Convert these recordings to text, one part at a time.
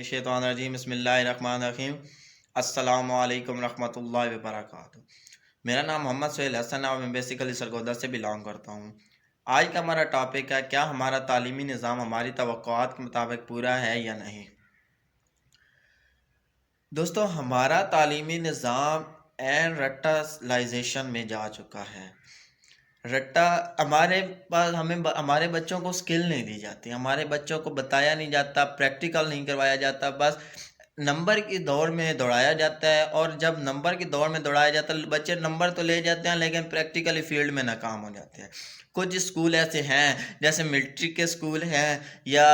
मिनश्शैतानिर्रजीम बिस्मिल्लाहिर्रहमानिर्रहीम अस्सलामु अलैकुम रहमतुल्लाहि व बरकातुहू। मेरा नाम मोहम्मद सुहेल हसन है और मैं बेसिकली सरगोदा से बिलोंग करता हूँ। आज का हमारा टॉपिक है, क्या हमारा तालीमी निज़ाम हमारी तवक्कुआत के मुताबिक पूरा है या नहीं। दोस्तों, हमारा तालीमी निज़ाम एंड रट्टालाइजेशन में जा चुका है। रट्टा हमारे पास हमारे बच्चों को स्किल नहीं दी जाती, हमारे बच्चों को बताया नहीं जाता, प्रैक्टिकल नहीं करवाया जाता, बस नंबर की दौड़ में दौड़ाया जाता है। और जब नंबर की दौड़ में दौड़ाया जाता है, बच्चे नंबर तो ले जाते हैं लेकिन प्रैक्टिकली फील्ड में नाकाम हो जाते हैं। कुछ स्कूल ऐसे हैं जैसे मिलिट्री के स्कूल हैं या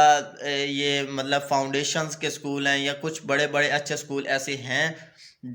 ये मतलब फाउंडेशंस के स्कूल हैं या कुछ बड़े बड़े अच्छे स्कूल ऐसे हैं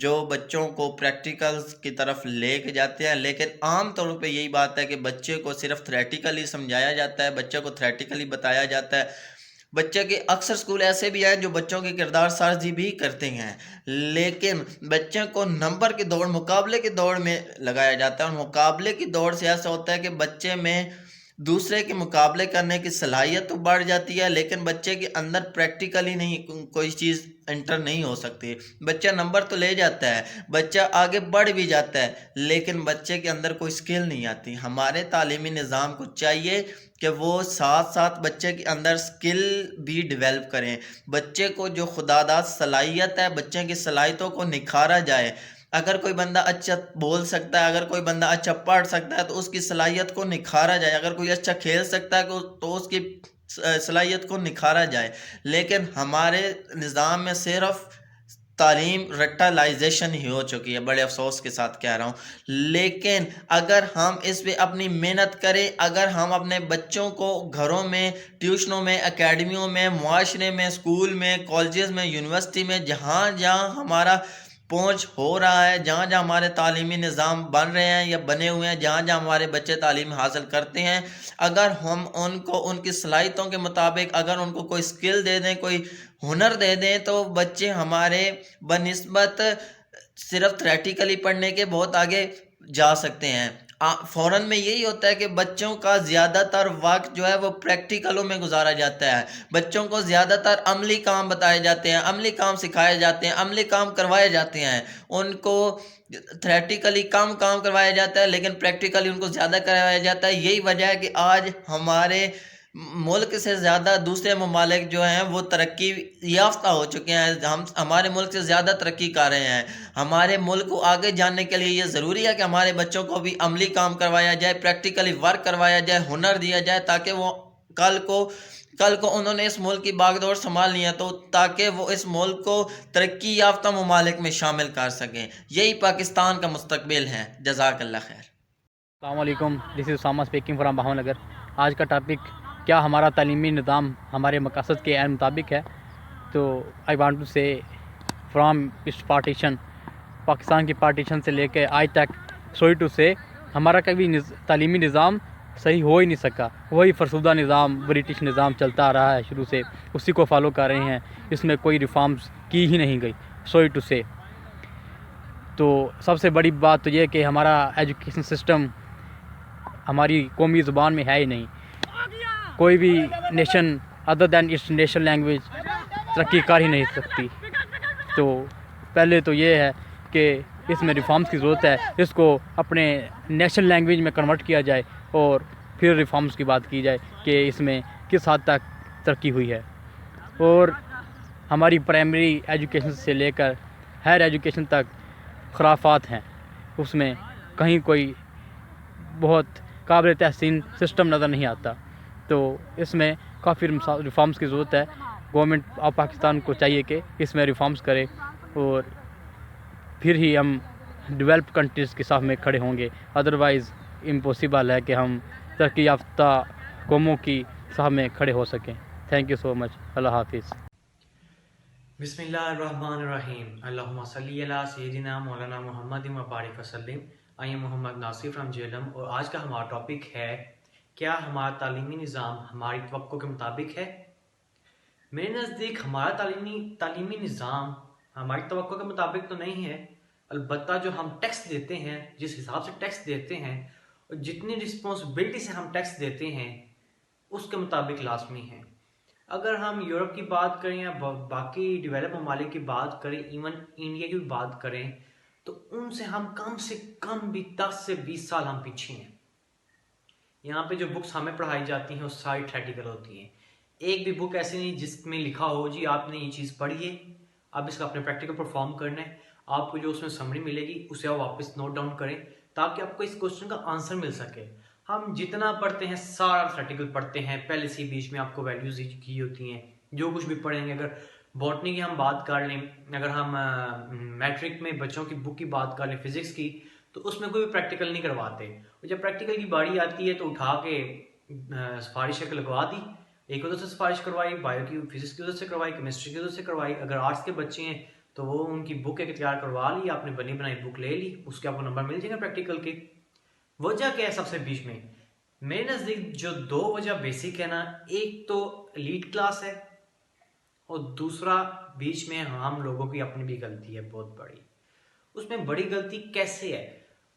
जो बच्चों को प्रैक्टिकल्स की तरफ लेके जाते हैं। लेकिन आम तौर पे यही बात है कि बच्चे को सिर्फ थ्रेटिकली समझाया जाता है, बच्चे को थ्रेटिकली बताया जाता है। बच्चे के अक्सर स्कूल ऐसे भी हैं जो बच्चों के किरदार साजी भी करते हैं, लेकिन बच्चे को नंबर की दौड़, मुकाबले की दौड़ में लगाया जाता है। और मुकाबले की दौड़ से ऐसा होता है कि बच्चे में दूसरे के मुकाबले करने की सलाहियत तो बढ़ जाती है, लेकिन बच्चे के अंदर प्रैक्टिकली नहीं कोई चीज़ एंटर नहीं हो सकती। बच्चा नंबर तो ले जाता है, बच्चा आगे बढ़ भी जाता है, लेकिन बच्चे के अंदर कोई स्किल नहीं आती। हमारे तालीमी निज़ाम को चाहिए कि वो साथ साथ बच्चे के अंदर स्किल भी डेवलप करें। बच्चे को जो खुदादाद सलाहियत है, बच्चे की सलाहियतों को निखारा जाए। अगर कोई बंदा अच्छा बोल सकता है, अगर कोई बंदा अच्छा पढ़ सकता है तो उसकी सलाहियत को निखारा जाए। अगर कोई अच्छा खेल सकता है तो उसकी सलाहियत को निखारा जाए। लेकिन हमारे निज़ाम में सिर्फ तालीम रट्टालाइजेशन ही हो चुकी है, बड़े अफसोस के साथ कह रहा हूँ। लेकिन अगर हम इस पे अपनी मेहनत करें, अगर हम अपने बच्चों को घरों में, ट्यूशनों में, एकेडमियों में, मुआशरे में, स्कूल में, कॉलेजेस में, यूनिवर्सिटी में, जहाँ जहाँ हमारा पहुँच हो रहा है, जहाँ जहाँ हमारे तालीमी निज़ाम बन रहे हैं या बने हुए हैं, जहाँ जहाँ हमारे बच्चे तालीम हासिल करते हैं, अगर हम उनको उनकी सलाहियतों के मुताबिक अगर उनको कोई स्किल दे दें, कोई हुनर दे दें, तो बच्चे हमारे बनिस्बत सिर्फ थ्रेटिकली पढ़ने के बहुत आगे जा सकते हैं। फ़ौरन में यही होता है कि बच्चों का ज़्यादातर वक्त जो है वो प्रैक्टिकलों में गुजारा जाता है। बच्चों को ज़्यादातर अमली काम बताए जाते हैं, अमली काम सिखाए जाते हैं, अमली काम करवाए जाते हैं। उनको थ्रेटिकली कम काम करवाया जाता है लेकिन प्रैक्टिकली उनको ज़्यादा करवाया जाता है। यही वजह है कि आज हमारे मुल्क से ज़्यादा दूसरे ममालिक जो हैं वो तरक्की याफ्ता हो चुके हैं। हम हमारे मुल्क से ज़्यादा तरक्की कर रहे हैं। हमारे मुल्क को आगे जाने के लिए ये ज़रूरी है कि हमारे बच्चों को भी अमली काम करवाया जाए, प्रैक्टिकली वर्क करवाया जाए, हुनर दिया जाए, ताकि वो कल को उन्होंने इस मुल्क की बागडोर संभालनी है तो ताकि वो इस मुल्क को तरक्की याफ्ता ममालिक में शामिल कर सकें। यही पाकिस्तान का मुस्तकबिल है। जज़ाकल्लाह खैर। अस्सलाम वालेकुम, this is Usama speaking from Bhavnagar. आज का टॉपिक, क्या हमारा तालीमी निज़ाम हमारे मकसद के ऐन मुताबिक है। तो आई वांट टू से फ्राम इस पार्टीशन, पाकिस्तान की पार्टीशन से लेके आज तक, सॉरी टू से, हमारा कभी तालीमी निज़ाम सही हो ही नहीं सका। वही फरसुदा निज़ाम, ब्रिटिश निज़ाम चलता आ रहा है शुरू से, उसी को फॉलो कर रहे हैं। इसमें कोई रिफॉर्म्स की ही नहीं गई, सॉरी टू से। तो सबसे बड़ी बात तो ये कि हमारा एजुकेशन सिस्टम हमारी कौमी ज़ुबान में है ही नहीं। कोई भी nation other than it's national language तरक्की कर ही नहीं सकती। तो पहले तो ये है कि इसमें रिफॉर्म्स की ज़रूरत है, इसको अपने नेशनल लैंग्वेज में कन्वर्ट किया जाए और फिर रिफॉर्म्स की बात की जाए कि इसमें किस हद तक तरक्की हुई है। और हमारी प्राइमरी एजुकेशन से लेकर हायर एजुकेशन तक खुराफात हैं, उसमें कहीं कोई बहुत काबिल तहसीन सिस्टम नज़र नहीं आता। तो इसमें काफ़ी रिफॉर्म्स की ज़रूरत है। गवर्नमेंट ऑफ पाकिस्तान को चाहिए कि इसमें रिफॉर्म्स करे और फिर ही हम डेवलप कंट्रीज़ के साथ में खड़े होंगे। अदरवाइज़ इम्पॉसिबल है कि हम तरक्की याफ्ता कौमों की साथ में खड़े हो सकें। Thank you so much. अल्लाह हाफिज़। बिस्मिल्लाहिर्रहमानिर्रहीम। अल्लाहुम्मा सल्ली अला सय्यदिना मौलाना मुहम्मदिन व बारिक वसल्लिम। I am Mohammad Nasir from Jhelum और आज का हमारा टॉपिक है, क्या हमारा तालीमी निज़ाम हमारी तवक्को के मुताबिक है। मेरे नज़दीक हमारा तालीमी निज़ाम हमारी तवक्को के मुताबिक तो नहीं है। अलबत्ता जो हम टैक्स देते हैं, जिस हिसाब से टैक्स देते हैं और जितनी रिस्पॉन्सिबिलिटी से हम टैक्स देते हैं, उसके मुताबिक लाजमी है। अगर हम यूरोप की बात करें या बाकी डेवलप ममालिक की बात करें, इवन इंडिया की भी बात करें, तो उनसे हम कम से कम भी 10 से 20 साल हम पीछे हैं। यहाँ पे जो बुक्स हमें पढ़ाई जाती हैं वो सारी थ्योरेटिकल होती हैं। एक भी बुक ऐसी नहीं जिसमें लिखा हो जी आपने ये चीज़ पढ़ी है, अब इसका अपने प्रैक्टिकल परफॉर्म करना है, आपको जो उसमें समरी मिलेगी उसे आप वापस नोट डाउन करें ताकि आपको इस क्वेश्चन का आंसर मिल सके। हम जितना पढ़ते हैं सारा थ्योरेटिकल पढ़ते हैं, पहले से बीच में आपको वैल्यूज की होती हैं, जो कुछ भी पढ़ेंगे। अगर बॉटनी की हम बात कर लें, अगर हम मैट्रिक में बच्चों की बुक की बात कर लें फिजिक्स की, तो उसमें कोई भी प्रैक्टिकल नहीं करवाते। और जब प्रैक्टिकल की बारी आती है तो उठा के सिफारिश लगवा दी, एक उधर से सिफारिश करवाई, बायो की फिजिक्स की उधर से करवाई, केमिस्ट्री की उधर से करवाई। अगर आर्ट्स के बच्चे हैं तो वो उनकी बुक एक तैयार करवा ली, आपने बनी बनाई बुक ले ली, उसके आपको नंबर मिल जाएगा प्रैक्टिकल के। वजह क्या है सबसे बीच में? मेरे नज़दीक जो दो वजह बेसिक है ना, एक तो लीड क्लास है और दूसरा बीच में हम लोगों की अपनी भी गलती है बहुत बड़ी। उसमें बड़ी गलती कैसे है?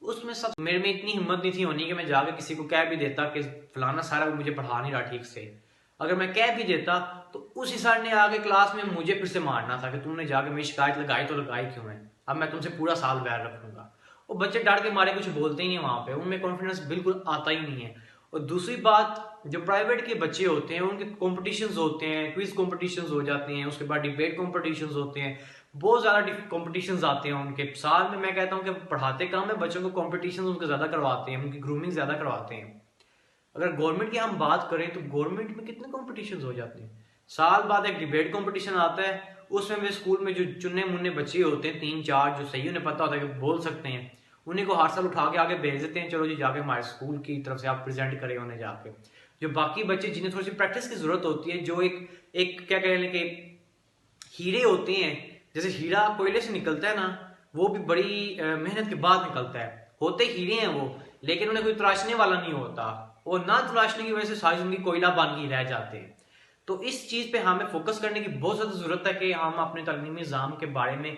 उसमें सब मेरे में इतनी हिम्मत नहीं थी होनी कि मैं जाकर किसी को कह भी देता कि फलाना सारा मुझे पढ़ा नहीं रहा ठीक से। अगर मैं कह भी देता तो उसी सर ने आगे क्लास में मुझे फिर से मारना था कि तुमने जाके मेरी शिकायत लगाई तो लगाई क्यों है, अब मैं तुमसे पूरा साल बैर रखूंगा। और बच्चे डर के मारे कुछ बोलते ही नहीं वहां पे, उनमें कॉन्फिडेंस बिल्कुल आता ही नहीं है। और दूसरी बात, जो प्राइवेट के बच्चे होते हैं उनके कॉम्पिटिशन्स होते हैं, क्विज कॉम्पिटिशन्स हो जाते हैं, उसके बाद डिबेट कॉम्पिटिशन्स होते हैं, बहुत ज़्यादा कॉम्पिटिशन्स आते हैं उनके साल में। मैं कहता हूँ कि पढ़ाते कम है, बच्चों को कॉम्पिटिशन उनके ज़्यादा करवाते हैं, उनकी ग्रूमिंग ज़्यादा करवाते हैं। अगर गवर्नमेंट की हम बात करें तो गवर्नमेंट में कितने कॉम्पिटिशन्स हो जाते हैं। साल बाद एक डिबेट कॉम्पिटिशन आता है, उसमें भी स्कूल में जो चुने मुन्ने बच्चे होते हैं 3-4 जो सही उन्हें पता होता है कि बोल सकते हैं, उन्हीं को हर साल उठा के आगे भेज देते हैं, चलो जी जाके हमारे स्कूल की तरफ से आप प्रेजेंट करें उन्हें जाके। जो बाकी बच्चे जिन्हें थोड़ी सी प्रैक्टिस की जरूरत होती है, जो एक एक क्या कह लें कि हीरे होते हैं, जैसे हीरा कोयले से निकलता है ना, वो भी बड़ी मेहनत के बाद निकलता है। होते हीरे हैं वो, लेकिन उन्हें कोई तराशने वाला नहीं होता, और ना तराशने की वजह से सारी जिंदगी कोयला बन के रह जाते हैं। तो इस चीज़ पे हमें फोकस करने की बहुत ज़्यादा ज़रूरत है कि हम अपने तालीमी निज़ाम के बारे में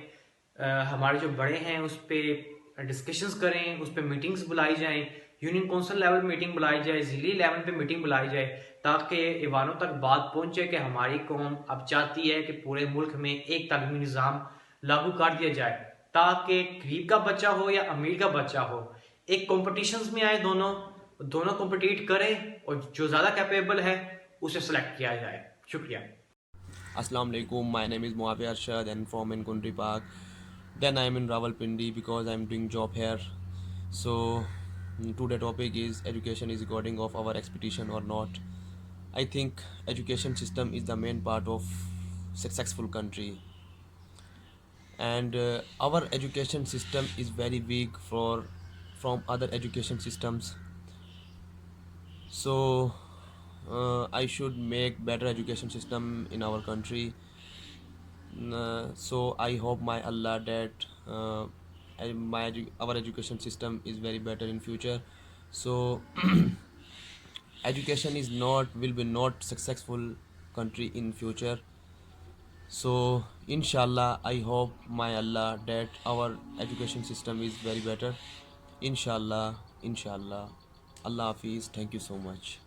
हमारे जो बड़े हैं उस पर डिस्कशंस करें, उस पर मीटिंग्स बुलाई जाएं, यूनियन काउंसिल लेवल मीटिंग बुलाई जाए, ज़िली लेवल पे मीटिंग बुलाई जाए, ताकि ईवानों तक बात पहुंचे कि हमारी कौम अब चाहती है कि पूरे मुल्क में एक तालीमी निज़ाम लागू कर दिया जाए, ताकि गरीब का बच्चा हो या अमीर का बच्चा हो, एक कॉम्पिटिशन्स में आए, दोनों दोनों कॉम्पिटिट करें और जो ज़्यादा कैपेबल है उसे सेलेक्ट किया जाए। शुक्रिया। Assalamu alaikum. My name is Muawi Arshad and from in Country Park. Then I am in Rawalpindi because I am doing job here. So today topic is education is according of our expectation or not. I think education system is the main part of successful country, and our education system is very weak from other education systems. So I should make better education system in our country. So I hope my Allah that our education system is very better in future. So education is not will be not successful country in future. So inshallah I hope my Allah that our education system is very better. Inshallah, inshallah. Allah Hafiz. Thank you so much.